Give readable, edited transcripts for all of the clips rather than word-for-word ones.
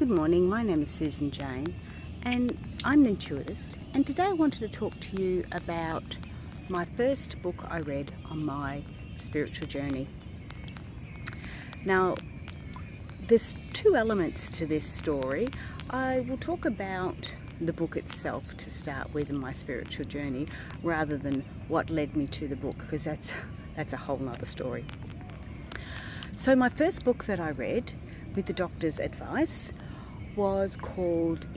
Good morning, my name is Susan Jane and I'm the Intuitist, and today I wanted to talk to you about my first book I read on my spiritual journey. Now, there's two elements to this story. I will talk about the book itself to start with in my spiritual journey rather than what led me to the book, because that's a whole nother story. So my first book that I read with the doctor's advice was called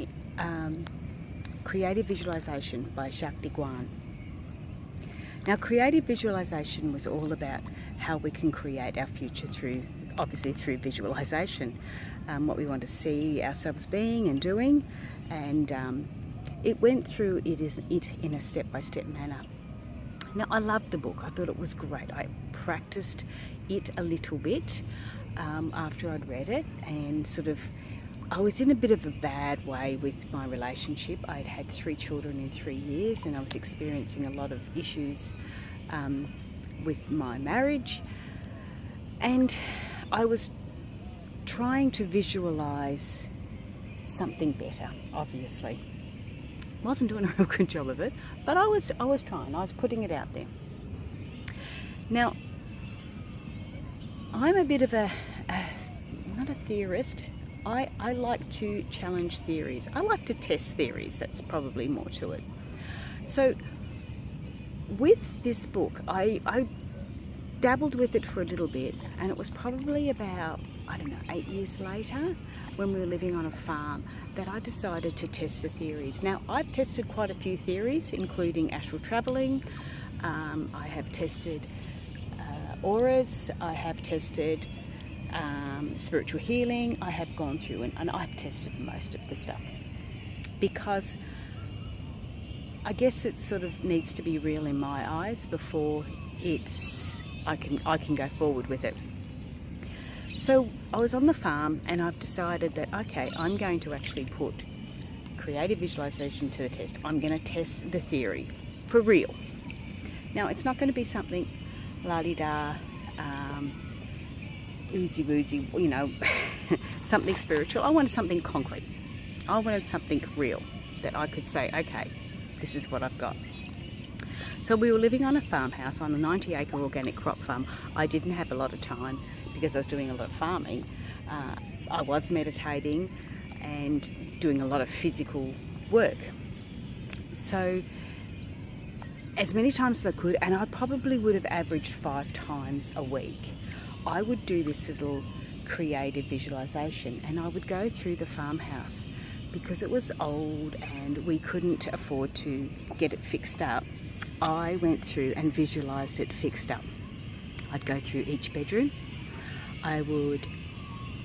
Creative Visualization by Shakti Gawain. Now, creative visualization was all about how we can create our future through visualization, what we want to see ourselves being and doing, and it went through it in a step-by-step manner. Now, I loved the book. I thought it was great. I practiced it a little bit after I'd read it, and I was in a bit of a bad way with my relationship. I'd had 3 children in 3 years, and I was experiencing a lot of issues with my marriage, and I was trying to visualize something better. Obviously, wasn't doing a real good job of it, but I was trying. I was putting it out there. Now, I'm a bit of not a theorist. I like to challenge theories. I like to test theories. That's probably more to it. So with this book, I dabbled with it for a little bit, and it was probably about, 8 years later, when we were living on a farm, that I decided to test the theories. Now, I've tested quite a few theories, including astral traveling. I have tested auras. I have tested spiritual healing. I have gone through and I've tested most of the stuff, because I guess it sort of needs to be real in my eyes before I can go forward with it. So I was on the farm, and I've decided that, okay, I'm going to actually put creative visualization to the test. I'm going to test the theory for real. Now, it's not going to be something la-di-da, oozy-woozy, something spiritual. I wanted something concrete. I wanted something real that I could say, okay, this is what I've got. So we were living on a farmhouse on a 90-acre organic crop farm. I didn't have a lot of time because I was doing a lot of farming. I was meditating and doing a lot of physical work. So as many times as I could, and I probably would have averaged 5 times a week, I would do this little creative visualization, and I would go through the farmhouse because it was old and we couldn't afford to get it fixed up. I went through and visualized it fixed up. I'd go through each bedroom. I would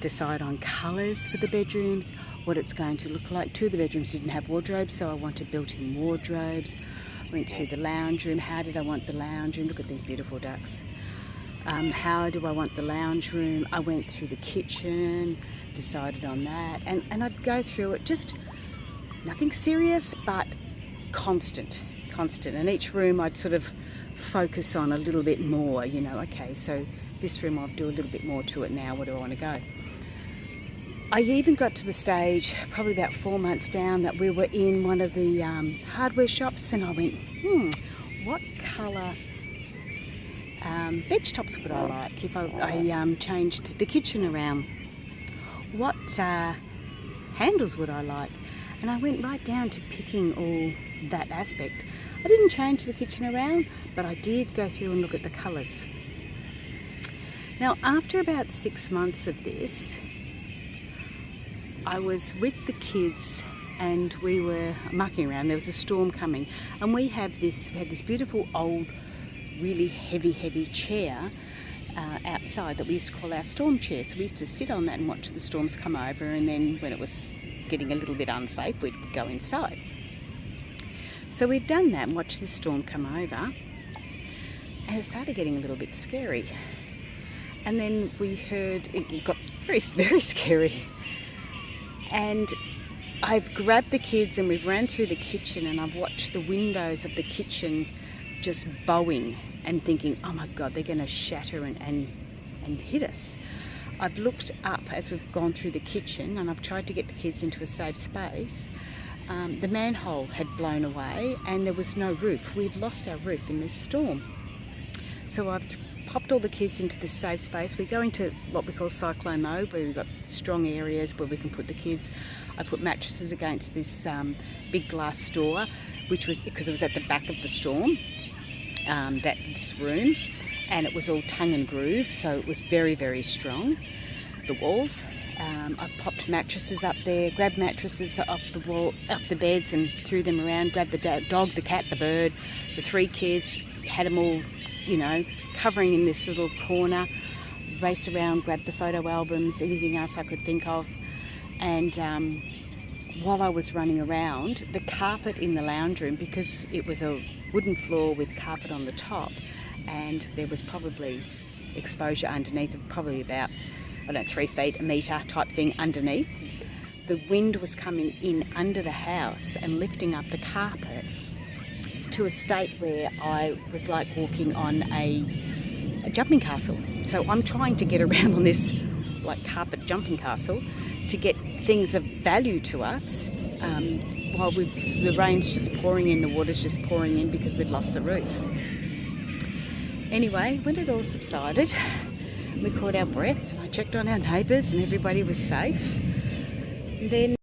decide on colours for the bedrooms, what it's going to look like. 2 of the bedrooms didn't have wardrobes, so I wanted built-in wardrobes. Went through the lounge room. How did I want the lounge room? Look at these beautiful ducks. How do I want the lounge room? I went through the kitchen, decided on that, and I'd go through it, just nothing serious, but constant. And each room I'd sort of focus on a little bit more, okay, so this room I'll do a little bit more to it now. Where do I want to go? I even got to the stage, probably about 4 months down, that we were in one of the hardware shops, and I went, what colour bench tops would I like if I changed the kitchen around? What handles would I like? And I went right down to picking all that aspect. I didn't change the kitchen around, but I did go through and look at the colours. Now, after about 6 months of this, I was with the kids and we were mucking around. There was a storm coming, and we had this beautiful old, really heavy chair outside that we used to call our storm chair. So we used to sit on that and watch the storms come over, and then when it was getting a little bit unsafe, we'd go inside. So we'd done that and watched the storm come over, and it started getting a little bit scary. And then we heard it got very, very scary. And I've grabbed the kids and we've ran through the kitchen, and I've watched the windows of the kitchen just bowing and thinking, oh my God, they're going to shatter and hit us. I've looked up as we've gone through the kitchen, and I've tried to get the kids into a safe space. The manhole had blown away and there was no roof. We'd lost our roof in this storm. So I've popped all the kids into this safe space. We go into what we call cyclone mode, where we've got strong areas where we can put the kids. I put mattresses against this big glass door, which was because it was at the back of the storm, this room, and it was all tongue and groove, so it was very, very strong, the walls. I popped mattresses up there, grabbed mattresses off the wall, off the beds, and threw them around, grabbed the dog, the cat, the bird, the 3 kids, had them all, you know, covering in this little corner, raced around, grabbed the photo albums, anything else I could think of. And while I was running around, the carpet in the lounge room, because it was a wooden floor with carpet on the top, and there was probably exposure underneath of probably about, I don't know, 3 feet, a metre type thing underneath. The wind was coming in under the house and lifting up the carpet to a state where I was like walking on a jumping castle. So I'm trying to get around on this like carpet jumping castle to get things of value to us while the rain's just pouring in, the water's just pouring in because we'd lost the roof. Anyway, when it all subsided, we caught our breath. I checked on our neighbours and everybody was safe. And then